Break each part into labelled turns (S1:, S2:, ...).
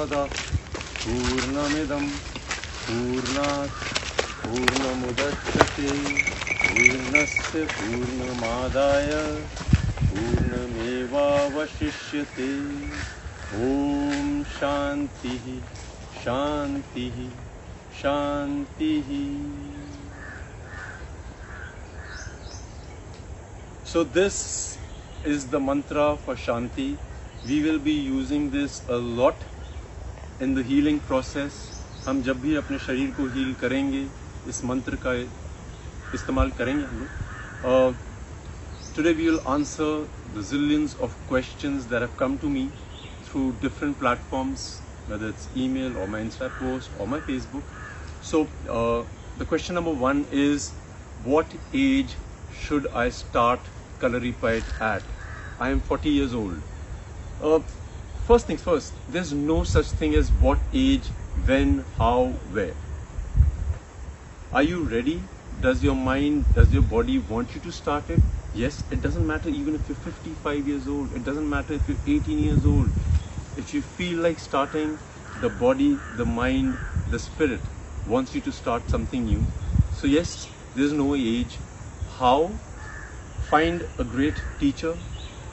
S1: पूर्णमादाय पूर्णमिदं पूर्णात् पूर्णमुदच्यते पूर्णस्य पूर्णमादाय पूर्णमेवावशिष्यते। ओम शांतिः शांतिः शांतिः। So this is the mantra for Shanti. We will be using this a lot in the healing process. हम जब भी अपने शरीर को हील करेंगे इस मंत्र का इस्तेमाल करेंगे हम लोग। Today we will answer the zillions of questions that have come to me through different platforms, whether it's email or my Insta post or my Facebook. So the question number 1 is, what age should I start Kalaripayat at? I am 40 years old. First things first, there's no such thing as what age, when, how, where. Are you ready? Does your mind, does your body want you to start it? Yes, it doesn't matter even if you're 55 years old. It doesn't matter if you're 18 years old. If you feel like starting, the body, the mind, the spirit wants you to start something new. So yes, there's no age. How? Find a great teacher,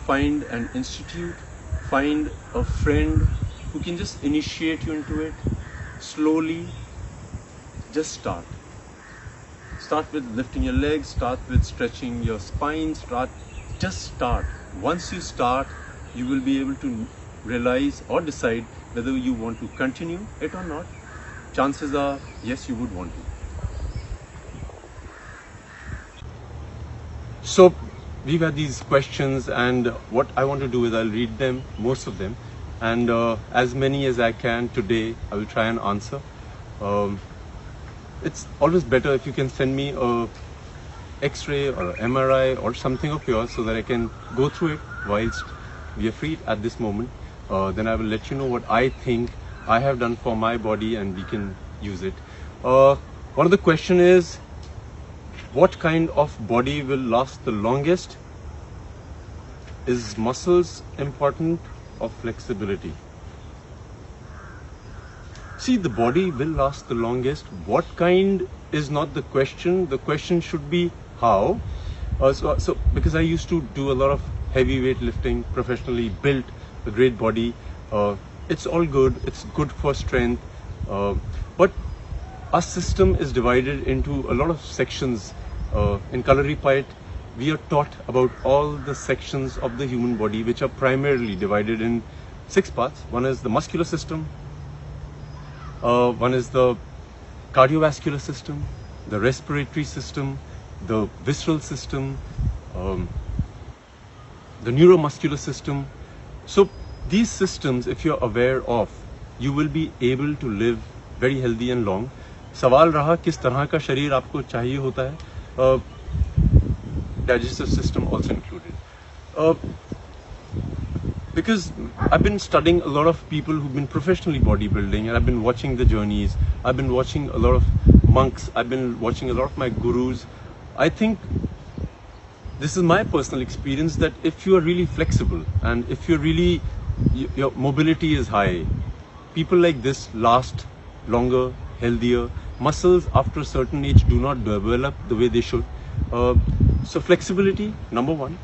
S1: find an institute, find a friend who can just initiate you into it. Slowly, just start. Start with lifting your legs, start with stretching your spine, just start. Once you start, you will be able to realize or decide whether you want to continue it or not. Chances are, yes, you would want to. So, we've had these questions, and what I want to do is I'll read them, most of them, and as many as I can today, I will try and answer. It's always better if you can send me a X-ray or a MRI or something of yours so that I can go through it whilst we are free at this moment. Then I will let you know what I think I have done for my body and we can use it. One of the question is, what kind of body will last the longest? Is muscles important or flexibility? See, the body will last the longest. What kind is not the question. The question should be how. So because I used to do a lot of heavy weight lifting professionally, built a great body. It's all good. It's good for strength. But our system is divided into a lot of sections. In Kalaripayat, we are taught about all the sections of the human body, which are primarily divided in 6 parts. One is the muscular system, one is the cardiovascular system, the respiratory system, the visceral system, the neuromuscular system. So these systems, if you're aware of, you will be able to live very healthy and long. सवाल रहा किस तरह का शरीर आपको चाहिए होता है, digestive system also included. Because I've been studying a lot of people who've been professionally bodybuilding, and I've been watching the journeys. I've been watching a lot of monks. I've been watching a lot of my gurus. I think this is my personal experience that if you are really flexible and if you're really, your mobility is high, people like this last longer, healthier. Muscles after a certain age do not develop the way they should. So flexibility, number 1.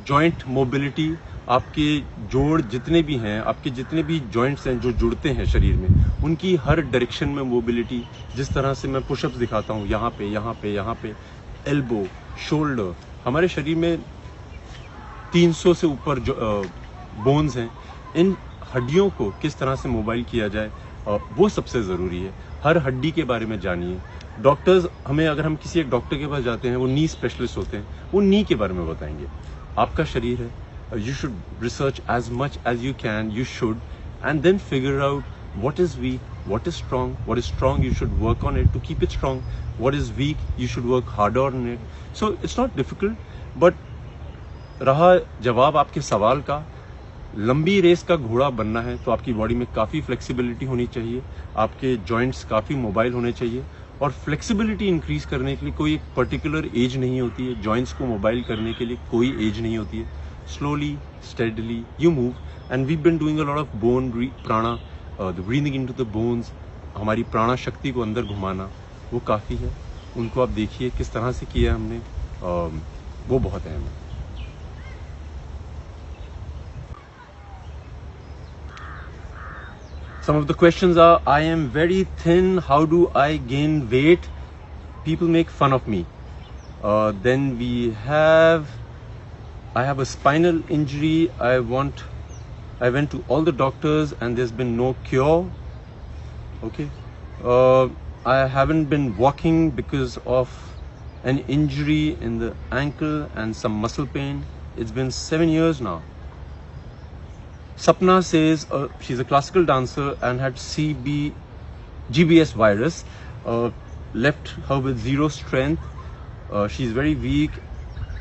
S1: Joint mobility, आपके जोड़ जितने भी हैं, आपके जितने भी joints हैं जो जुड़ते हैं शरीर में, उनकी हर डायरेक्शन में मोबिलिटी. जिस तरह से मैं पुशअप्स दिखाता हूँ, यहाँ पे, यहाँ पे, यहाँ पे, एल्बो, शोल्डर. हमारे शरीर में 300 से ऊपर जो बोन्स हैं, इन हड्डियों को किस तरह से मोबाइल किया जाए, वो सबसे ज़रूरी है. हर हड्डी के बारे में जानिए. डॉक्टर्स हमें, अगर हम किसी एक डॉक्टर के पास जाते हैं, वो नी स्पेशलिस्ट होते हैं, वो नी के बारे में बताएंगे. आपका शरीर है, you should research as much as you can, you should, and then figure out what is weak, what is strong. What is strong, you should work on it to keep it strong. What is weak, you should work harder on it. So it's not difficult, but रहा जवाब आपके सवाल का, लंबी race का घोड़ा बनना है तो आपकी बॉडी में काफ़ी फ्लेक्सिबिलिटी होनी चाहिए, आपके जॉइंट्स काफ़ी मोबाइल होने चाहिए. और फ्लेक्सिबिलिटी इंक्रीज करने के लिए कोई एक पर्टिकुलर एज नहीं होती है, जॉइंट्स को मोबाइल करने के लिए कोई एज नहीं होती है. Slowly, steadily, you move, and we've been doing a lot of bone prana the breathing into the bones, हमारी प्राणा शक्ति को अंदर घुमाना, वो काफ़ी है। उनको आप देखिए किस तरह से किया हमने, वो बहुत अहम है। Some of the questions are, I am very thin, how do I gain weight? People make fun of me. Then I have a spinal injury. I went to all the doctors and there's been no cure. Okay. I haven't been walking because of an injury in the ankle and some muscle pain. It's been 7 years now. Sapna says she's a classical dancer and had GBS virus, left her with zero strength. She's very weak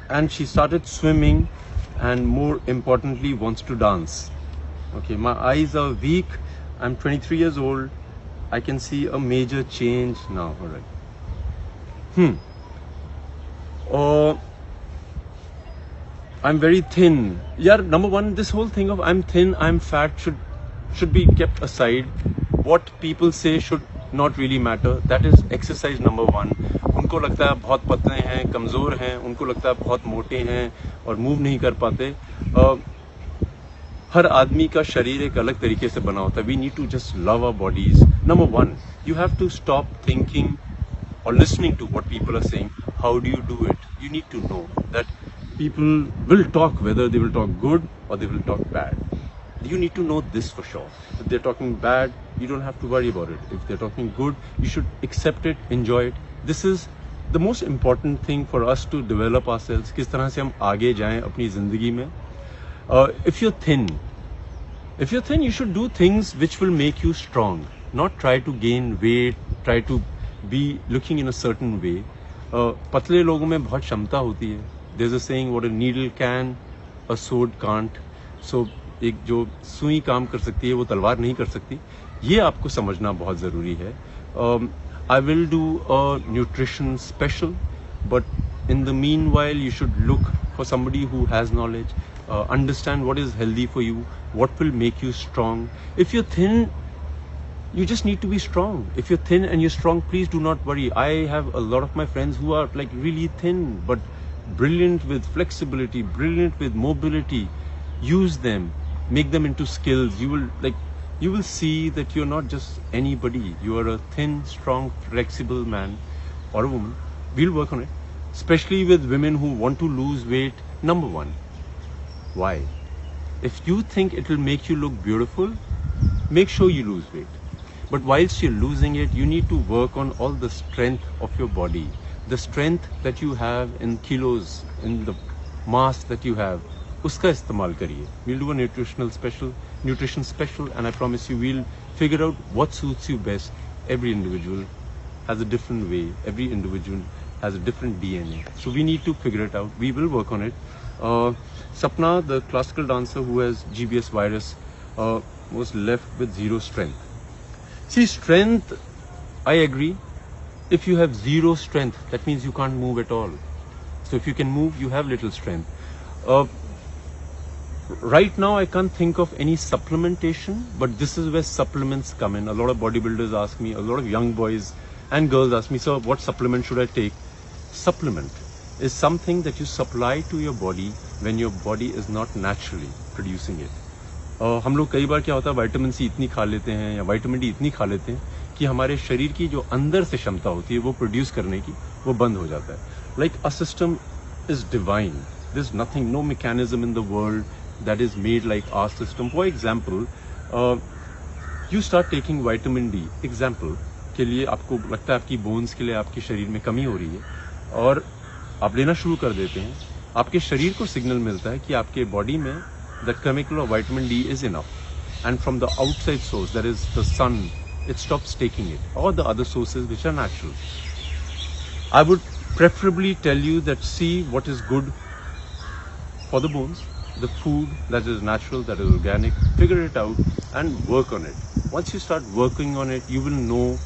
S1: and she started swimming and more importantly wants to dance. Okay, my eyes are weak. I'm 23 years old. I can see a major change now. All right. I'm very thin. Yeah, number one, this whole thing of I'm thin, I'm fat should be kept aside. What people say should not really matter. That is exercise number one. उनको लगता है बहुत पतले हैं, कमज़ोर हैं, उनको लगता है बहुत मोटे हैं और मूव नहीं कर पाते। हर आदमी का शरीर एक अलग तरीके से बना होता है। We need to just love our bodies. Number one, you have to stop thinking or listening to what people are saying. How do you do it? You need to know that people will talk, whether they will talk good or they will talk bad. You need to know this for sure. If they're talking bad, you don't have to worry about it. If they're talking good, you should accept it, enjoy it. This is the most important thing for us to develop ourselves. किस तरह से हम आगे जाएं अपनी जिंदगी में. If you're thin, you should do things which will make you strong. Not try to gain weight, try to be looking in a certain way. पतले लोगों में बहुत क्षमता होती है. There's a saying, what a needle can, a sword can't. So एक जो सुई काम कर सकती है वो तलवार नहीं कर सकती. ये आपको समझना बहुत ज़रूरी है. I will do a nutrition special, but in the meanwhile you should look for somebody who has knowledge, understand what is healthy for you, what will make you strong. If you're thin, you just need to be strong. If you're thin and you're strong, please do not worry. I have a lot of my friends who are like really thin but brilliant with flexibility, brilliant with mobility. Use them, make them into skills. You will see that you're not just anybody. You are a thin, strong, flexible man or a woman. We'll work on it, especially with women who want to lose weight. Number one, why? If you think it will make you look beautiful, make sure you lose weight. But whilst you're losing it, you need to work on all the strength of your body. The strength that you have in kilos, in the mass that you have, उसका इस्तेमाल करिए. We'll do a nutrition special, and I promise you we'll figure out what suits you best. Every individual has a different way. Every individual has a different DNA. So we need to figure it out. We will work on it. Sapna, the classical dancer who has GBS virus, was left with zero strength. See, strength, I agree. If you have zero strength, that means you can't move at all. So if you can move, you have little strength. Right now, I can't think of any supplementation, but this is where supplements come in. A lot of bodybuilders ask me, a lot of young boys and girls ask me, sir, what supplement should I take? Supplement is something that you supply to your body when your body is not naturally producing it. हम लोग कई बार क्या होता है, vitamin C इतनी खा लेते हैं या विटामिन डी इतनी खा लेते हैं कि हमारे शरीर की जो अंदर से क्षमता होती है वो प्रोड्यूस करने की, वो बंद हो जाता है. Like a system is divine. There is nothing, no mechanism in the world that is made like our system. For example, you start taking vitamin D. Example के लिए आपको लगता है आपकी बोन्स के लिए आपके शरीर में कमी हो रही है और आप लेना शुरू कर देते हैं. आपके शरीर को सिग्नल मिलता है कि आपके बॉडी में the chemical of vitamin D is enough, and from the outside source, that is the sun, it stops taking it, or the other sources which are natural. I would preferably tell you that see what is good for the bones, the food that is natural, that is organic. Figure it out and work on it. Once you start working on it, you will know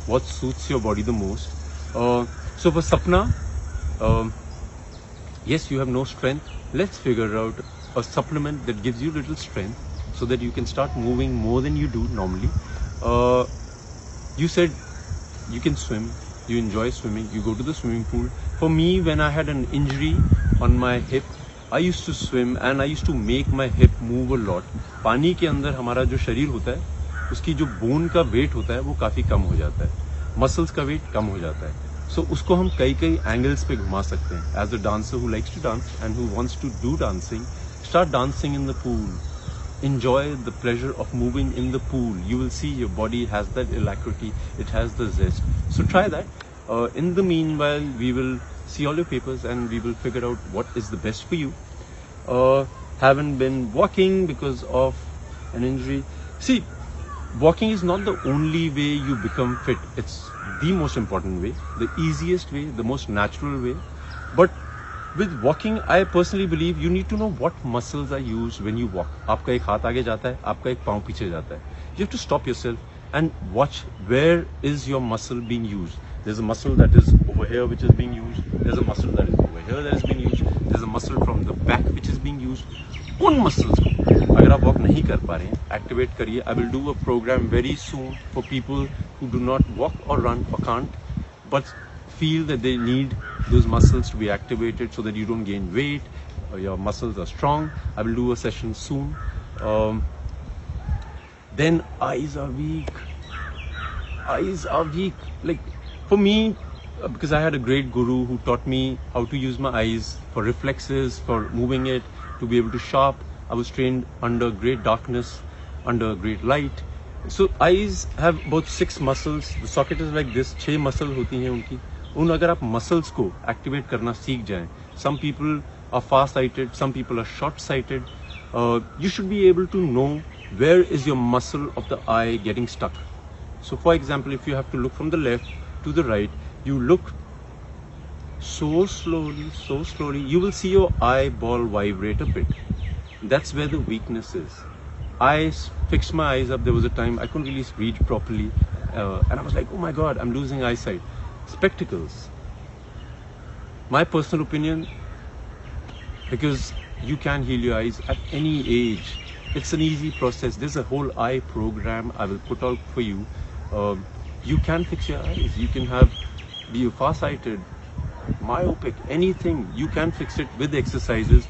S1: what suits your body the most. So for Sapna, yes, you have no strength. Let's figure out a supplement that gives you little strength so that you can start moving more than you do normally. You said you can swim, you enjoy swimming, you go to the swimming pool. For me, when I had an injury on my hip, I used to swim and I used to make my hip move a lot. पानी के अंदर हमारा जो शरीर होता है, उसकी जो बोन का वेट होता है वो काफ़ी कम हो जाता है, मसल्स का वेट कम हो जाता है. So उसको हम कई एंगल्स पे घुमा सकते हैं. As a dancer who likes to dance and who wants to do dancing, start dancing in the pool. Enjoy the pleasure of moving in the pool. You will see your body has that alacrity, it has the zest. So try that. In the meanwhile, we will see all your papers and we will figure out what is the best for you. Haven't been walking because of an injury. See, walking is not the only way you become fit. It's the most important way, the easiest way, the most natural way. But with walking, I personally believe you need to know what muscles are used when you walk. आपका एक हाथ आगे जाता है, आपका एक पाँव पीछे जाता है. You have to stop yourself and watch where is your muscle being used. There's a muscle that is over here which is being used. There's a muscle that is over here that is being used. There's a muscle from the back which is being used. उन muscles को अगर आप walk नहीं कर पा रहे हैं, activate करिए. I will do a program very soon for people who do not walk or run or can't, but feel that they need those muscles to be activated so that you don't gain weight or your muscles are strong. I will do a session soon. Then eyes are weak. Eyes are weak. Like for me, because I had a great guru who taught me how to use my eyes for reflexes, for moving it, to be able to sharp. I was trained under great darkness, under great light. So eyes have about 6 muscles. The socket is like this. 6 muscles होती हैं उनकी. उन अगर आप muscles को activate करना सीख जाएं. Some people are far-sighted, some people are short-sighted. You should be able to know where is your muscle of the eye getting stuck. So for example, if you have to look from the left to the right, you look so slowly, you will see your eyeball vibrate a bit. That's where the weakness is. I fixed my eyes up. There was a time I couldn't really read properly, and I was like, oh my God, I'm losing eyesight. Spectacles. My personal opinion, because you can heal your eyes at any age. It's an easy process. There's a whole eye program I will put out for you. You can fix your eyes. You can be far-sighted, myopic, anything. You can fix it with exercises.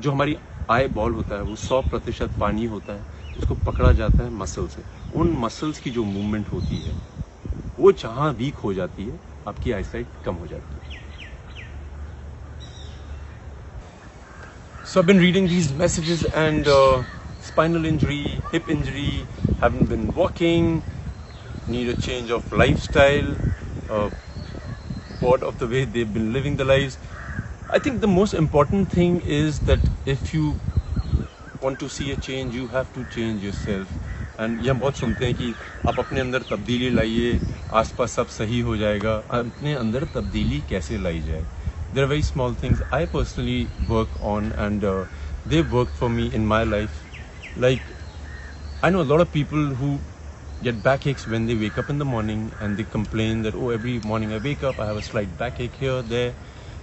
S1: जो हमारी eye ball होता है वो 100% पानी होता है, उसको पकड़ा जाता है मसल से. उन मसल्स की जो मूवमेंट होती है वो जहाँ वीक हो जाती है, आपकी आईसाइट कम हो जाती है. So I've been reading these messages and spinal injury, hip injury, haven't been walking, need a change of lifestyle, bored of the way they've been living their lives. I think the most important thing is that if you want to see a change, you have to change yourself. And ये हम बहुत सुनते हैं कि आप अपने अंदर तब्दीली लाइए, आसपास सब सही हो जाएगा. अपने अंदर तब्दीली कैसे लाई जाए? There are very small things I personally work on, and they've worked for me in my life. Like, I know a lot of people who get backaches when they wake up in the morning, and they complain that, oh, every morning I wake up, I have a slight backache here, there.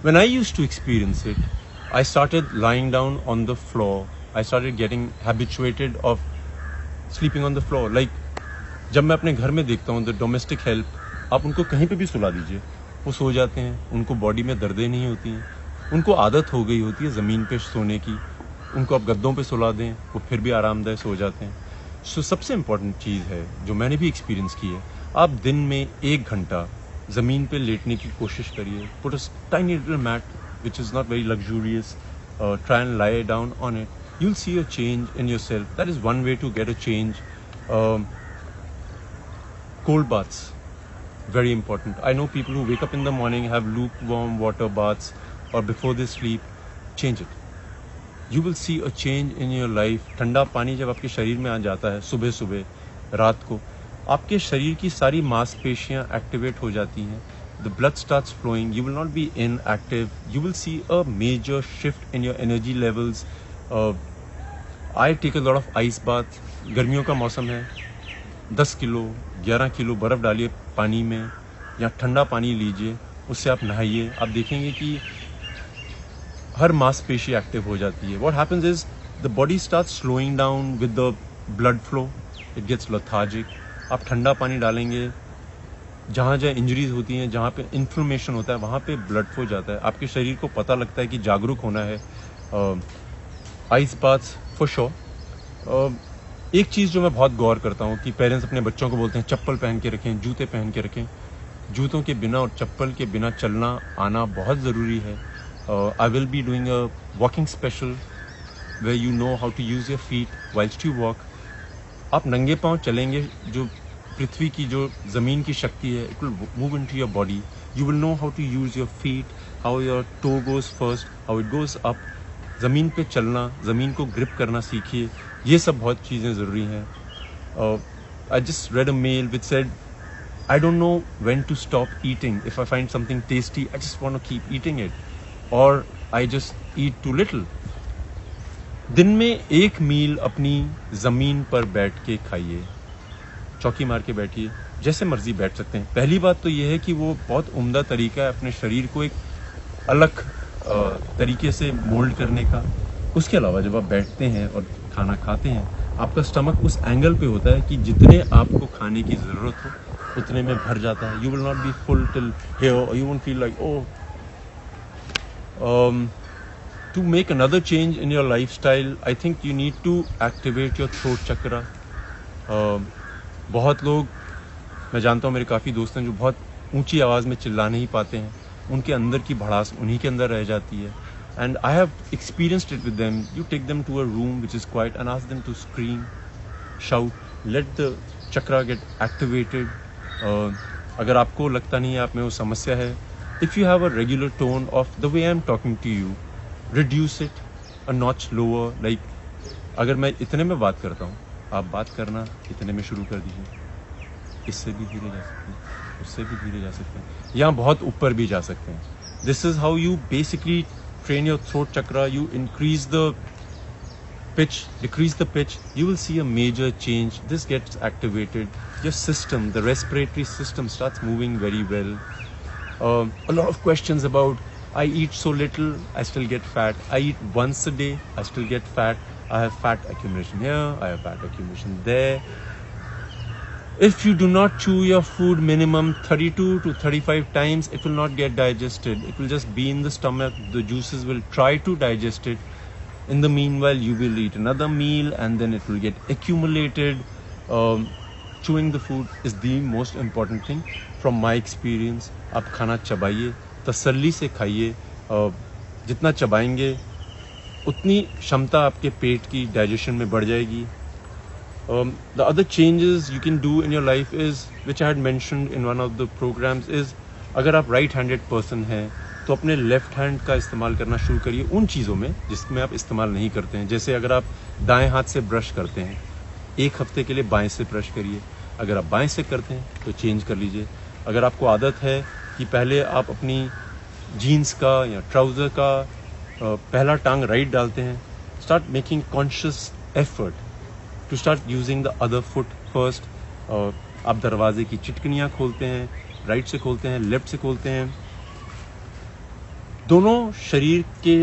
S1: When I used to experience it, I started lying down on the floor. I started getting habituated of sleeping on the floor. Like, जब मैं अपने घर में देखता हूँ, the domestic help, आप उनको कहीं पे भी सुला दीजिए, वो सो जाते हैं. उनको बॉडी में दर्दें नहीं होती हैं. उनको आदत हो गई होती है ज़मीन पे सोने की. उनको आप गद्दों पे सुला दें, वो फिर भी आरामदायक सो जाते हैं. सो सबसे इम्पॉर्टेंट चीज़ है जो मैंने भी एक्सपीरियंस की है, आप दिन में 1 घंटा ज़मीन पे लेटने की कोशिश करिए. Put a tiny little mat which is not very luxurious. Try and lie down on it. You'll see a change in yourself. That is one way to get a change. Cold baths, very important. I know people who wake up in the morning, have lukewarm water baths, or before they sleep, change it. You will see a change in your life. ठंडा पानी जब आपके शरीर में आ जाता है सुबह सुबह रात को, आपके शरीर की सारी मांसपेशियां एक्टिवेट हो जाती हैं. The blood starts flowing. You will not be inactive. You will see a major shift in your energy levels. I take a lot of ice bath. गर्मियों का मौसम है, 10 किलो 11 किलो बर्फ़ डालिए पानी में, या ठंडा पानी लीजिए, उससे आप नहाइए. आप देखेंगे कि हर मांसपेशी एक्टिव हो जाती है. What happens is the body starts slowing down with the blood flow. It gets lethargic. आप ठंडा पानी डालेंगे, जहाँ जहाँ इंजरीज होती हैं, जहाँ पे इन्फ्लेमेशन होता है, वहाँ पे ब्लड फ्लो जाता है. आपके शरीर को पता लगता है कि जागरूक होना है. Ice baths for sure. एक चीज़ जो मैं बहुत गौर करता हूँ कि पेरेंट्स अपने बच्चों को बोलते हैं चप्पल पहन के रखें, जूते पहन के रखें. जूतों के बिना और चप्पल के बिना चलना आना बहुत ज़रूरी है. I will be doing a walking special where you know how to use your feet whilst you walk. आप नंगे पाँव चलेंगे, जो पृथ्वी की जो ज़मीन की शक्ति है, it will move into your body. You will know how to use your feet, how your toe goes first, how it goes up. ज़मीन पे चलना, ज़मीन को ग्रिप करना सीखिए. ये सब बहुत चीज़ें ज़रूरी हैं. I just read a mail which said, I don't know when to stop eating. If I find something tasty, I just want to keep eating it. Or I just eat too little. दिन में एक मील अपनी ज़मीन पर बैठ के खाइए, चौकी मार के बैठिए, जैसे मर्जी बैठ सकते हैं. पहली बात तो ये है कि वो बहुत उम्दा तरीका है अपने शरीर को एक अलग तरीके से मोल्ड करने का. उसके अलावा जब आप बैठते हैं और खाना खाते हैं, आपका स्टमक उस एंगल पे होता है कि जितने आपको खाने की ज़रूरत हो उतने में भर जाता है. You will not be full till here, you won't feel like oh. To make another change in your lifestyle, I think you need to activate your throat chakra. बहुत लोग, मैं जानता हूँ, मेरे काफ़ी दोस्त हैं जो बहुत ऊंची आवाज़ में चिल्ला नहीं पाते हैं. उनके अंदर की भड़ास उन्हीं के अंदर रह जाती है. And I have experienced it with them. You take them to a room which is quiet and ask them to scream, shout, let the chakra get activated. अगर आपको लगता नहीं है आप में वो समस्या है, if you have a regular tone of the way I'm talking to you, reduce it a notch lower. Like अगर मैं इतने में बात करता हूँ, आप बात करना इतने में शुरू कर दीजिए. इससे भी धीरे जा सकते हैं, उससे भी धीरे जा सकते हैं, या बहुत ऊपर भी जा सकते हैं. This is how you basically train your throat chakra. You increase the pitch, decrease the pitch. You will see a major change. This gets activated. Your system, the respiratory system, starts moving very well. A lot of questions about, I eat so little, I still get fat. I eat once a day, I still get fat. I have fat accumulation here, I have fat accumulation there. If you do not chew your food minimum 32 to 35 times, it will not get digested. It will just be in the stomach. The juices will try to digest it. In the meanwhile, you will eat another meal and then it will get accumulated. Chewing the food is the most important thing. From my experience, आप खाना चबाइए, तसल्ली से खाइए. जितना चबाएंगे उतनी क्षमता आपके पेट की डाइजेशन में बढ़ जाएगी. The other changes you can do in your life is, which I had mentioned in one of the programs, is अगर आप राइट हैंडेड पर्सन हैं तो अपने लेफ्ट हैंड का इस्तेमाल करना शुरू करिए उन चीज़ों में जिसमें आप इस्तेमाल नहीं करते हैं. जैसे अगर आप दाएं हाथ से ब्रश करते हैं, एक हफ्ते के लिए बाएं से ब्रश करिए. अगर आप बाएं से करते हैं तो चेंज कर लीजिए. अगर आपको आदत है कि पहले आप अपनी जीन्स का या ट्राउज़र का पहला टांग राइट डालते हैं, start making conscious effort to start using the other foot first. आप दरवाजे की चिटकनियाँ खोलते हैं, राइट से खोलते हैं, लेफ्ट से खोलते हैं. दोनों शरीर के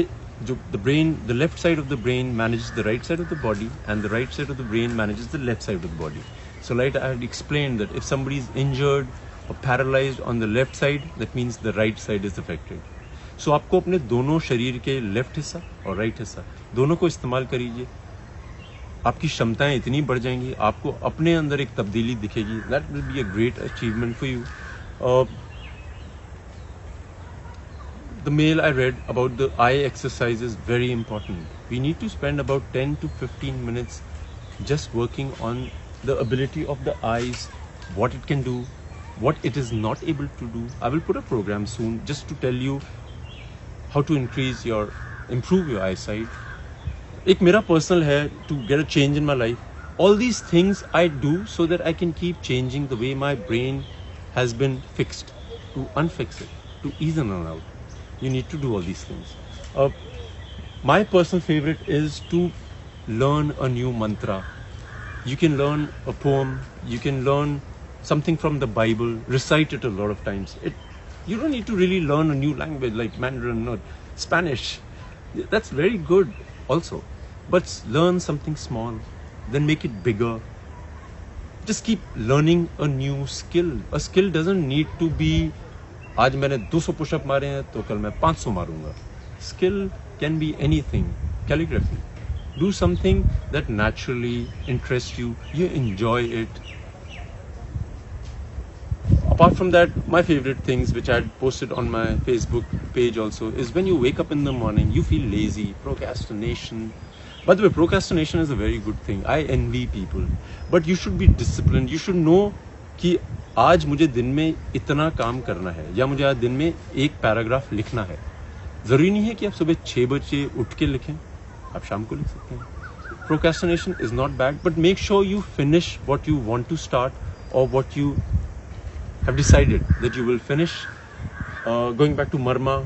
S1: जो the brain, the left side of the brain manages the right side of the body and the right side of the brain manages the left side of the body. So like I had explained that if somebody is injured or paralyzed on the left side, that means the right side is affected. So आपको अपने दोनों शरीर के left हिस्सा और right हिस्सा दोनों को इस्तेमाल करिए. आपकी क्षमताएं इतनी बढ़ जाएंगी, आपको अपने अंदर एक तब्दीली दिखेगी. That will be a great achievement for you. The mail I read about the eye exercise is very important. We need to spend about 10 to 15 minutes just working on the ability of the eyes, what it can do, what it is not able to do. I will put a program soon just to tell you how to improve your eyesight. एक मेरा personal है to get a change in my life. All these things I do so that I can keep changing the way my brain has been fixed, to unfix it, to ease in and out. You need to do all these things. My personal favorite is to learn a new mantra. You can learn a poem, you can learn something from the Bible, recite it a lot of times. You don't need to really learn a new language like Mandarin or Spanish. That's very good also. but learn something small, then make it bigger. Just keep learning a new skill. A skill doesn't need to be आज मैंने 200 pushup मारे हैं तो कल मैं 500 मारूंगा. Skill can be anything. Calligraphy. Do something that naturally interests you. You enjoy it. Apart from that, my favorite things which I had posted on my Facebook page also is when you wake up in the morning, you feel lazy, procrastination. By the way, procrastination is a very good thing. I envy people. But you should be disciplined. You should know कि आज मुझे दिन में इतना काम करना है या मुझे आज दिन में एक पैराग्राफ लिखना है. ज़रूरी नहीं है कि आप सुबह 6 बजे उठ के लिखें. आप शाम को लिख सकते हैं. Procrastination is not bad, but make sure you finish what you want to start or what you have decided that you will finish. Going back to Marma,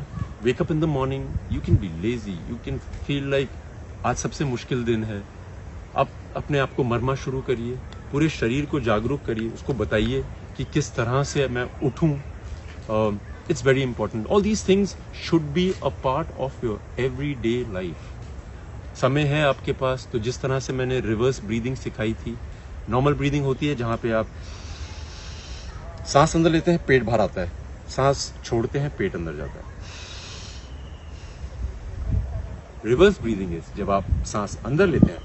S1: wake up in the morning. You can be lazy. You can feel like आज सबसे मुश्किल दिन है. आप अपने आप को मरमा शुरू करिए. पूरे शरीर को जागरूक करिए. उसको बताइए कि किस तरह से मैं उठूं. It's very important. All these things should be a part of your everyday life. समय है आपके पास तो जिस तरह से मैंने रिवर्स ब्रीदिंग सिखाई थी. नॉर्मल ब्रीदिंग होती है जहाँ पे आप सांस अंदर लेते हैं, पेट बाहर आता है. सांस छोड़ते हैं, पेट अंदर जाता है. रिवर्स ब्रीदिंग है जब आप सांस अंदर लेते हैं,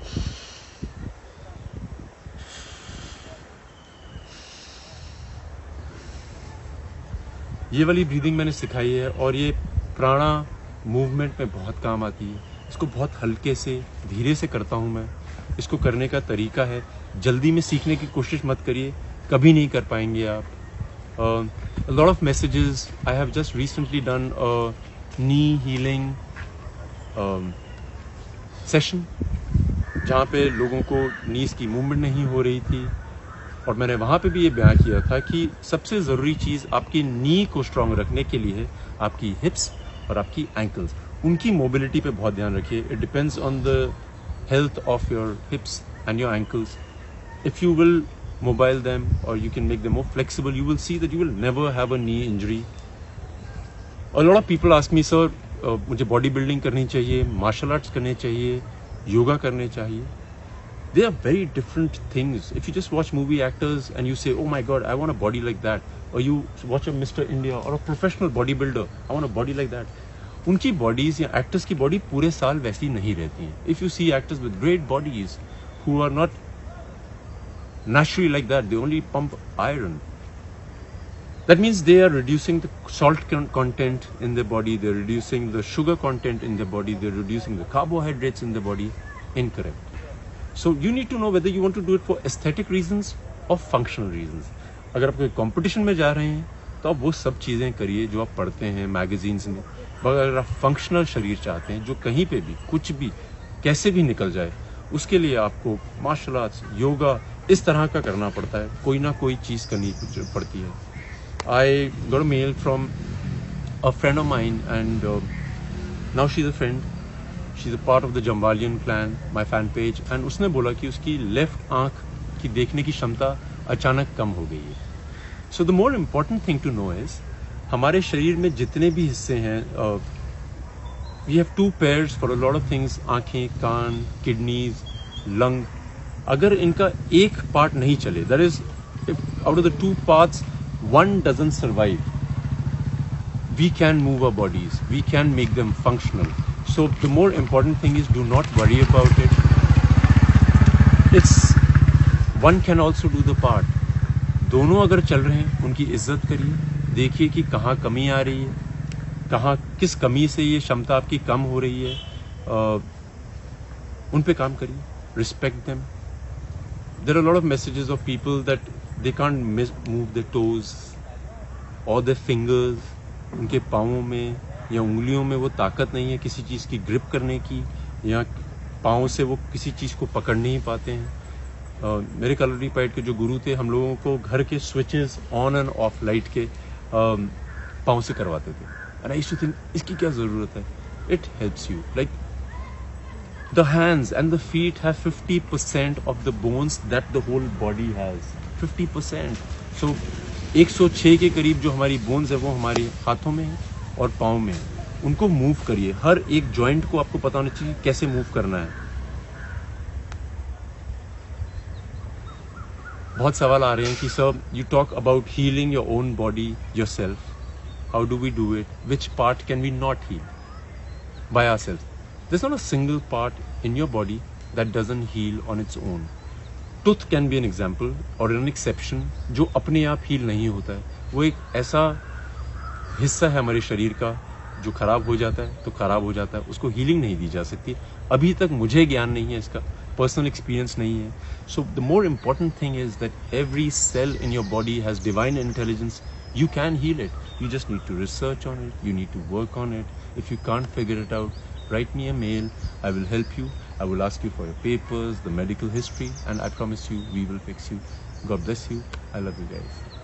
S1: ये वाली ब्रीदिंग मैंने सिखाई है और ये प्राणा मूवमेंट में बहुत काम आती है. इसको बहुत हल्के से धीरे से करता हूँ मैं. इसको करने का तरीका है, जल्दी में सीखने की कोशिश मत करिए, कभी नहीं कर पाएंगे आप. A lot of messages. I have just recently done a knee healing session जहाँ पे लोगों को नीज की मूवमेंट नहीं हो रही थी और मैंने वहाँ पे भी ये बयान किया था कि सबसे ज़रूरी चीज़ आपकी नी को स्ट्रॉन्ग रखने के लिए है आपकी हिप्स और आपकी एंकल्स. उनकी मोबिलिटी पे बहुत ध्यान रखिए. It depends on the health of your hips and your ankles. If you will mobile them or you can make them more flexible, you will see that you will never have a knee injury. A lot of people ask me, sir, मुझे body building करनी चाहिए, martial arts करने चाहिए, योगा करने चाहिए. They are very different things. If you just watch movie actors and you say, oh my god, I want a body like that, or you watch a Mr. India or a professional bodybuilder, I want a body like that. उनकी bodies या actors की body पूरे साल वैसी नहीं रहती हैं. If you see actors with great bodies who are not naturally like that, they only pump iron. That means they are reducing the salt content in their body, they're reducing the sugar content in their body, they're reducing the carbohydrates in their body. Incorrect. So you need to know whether you want to do it for aesthetic reasons or functional reasons. अगर आप कोई competition में जा रहे हैं तो आप वो सब चीज़ें करिए जो आप पढ़ते हैं मैगजीन्स में. अगर आप फंक्शनल शरीर चाहते हैं जो कहीं पे भी कुछ भी कैसे भी निकल जाए, उसके लिए आपको मार्शल आर्ट्स, योगा इस तरह का करना पड़ता है. कोई ना कोई चीज़ करनी पड़ती है. I got a mail from a friend of mine and now she's a friend. She's a part of the Jambalian clan, my fan page. And उसने बोला कि उसकी लेफ्ट आँख की देखने की क्षमता अचानक कम हो गई है. So the more important thing to know is हमारे शरीर में जितने भी हिस्से हैं, we have two pairs for a lot of things. आँखें, कान, kidneys, lung. अगर इनका एक पार्ट नहीं चले, that is, if out of the two parts one doesn't survive, we can move our bodies, we can make them functional. So the more important thing is do not worry about it. It's one can also do the part. दोनों अगर चल रहे हैं उनकी इज्जत करिए. देखिए कि कहाँ कमी आ रही है, कहाँ किस कमी से ये क्षमता आपकी कम हो रही है. उन पे काम करिए. Respect them. There are a lot of messages of people that they can't move their toes or their fingers. उनके पाँवों में या उंगलियों में वो ताकत नहीं है किसी चीज़ की ग्रिप करने की, या पाँव से वो किसी चीज़ को पकड़ नहीं पाते हैं. मेरे कलरी पैड के जो गुरु थे, हम लोगों को घर के switches on and off light के पाँव से करवाते थे. And I used to think इसकी क्या ज़रूरत है. It helps you. Like the hands and the feet have 50% of the bones that the whole body has. 50%. So 106 के करीब जो हमारी बोन्स है वो हमारे हाथों में है और पाँव में है. उनको मूव करिए. हर एक जॉइंट को आपको पता होना चाहिए कैसे मूव करना है. बहुत सवाल आ रहे हैं कि sir you talk about healing your own body yourself, how do we do it, which part can we not heal by ourselves? There's not a single part in your body that doesn't heal on its own. Tooth can be an example or an exception जो अपने आप heal नहीं होता है. वो एक ऐसा हिस्सा है हमारे शरीर का जो खराब हो जाता है तो खराब हो जाता है, उसको हीलिंग नहीं दी जा सकती. अभी तक मुझे ज्ञान नहीं है इसका, पर्सनल एक्सपीरियंस नहीं है. So the more important thing is that every cell in your body has divine intelligence. You can heal it. You just need to research on it. You need to work on it. If you can't figure it out, write me a mail. I will help you. I will ask you for your papers, the medical history, and I promise you we will fix you. God bless you. I love you guys.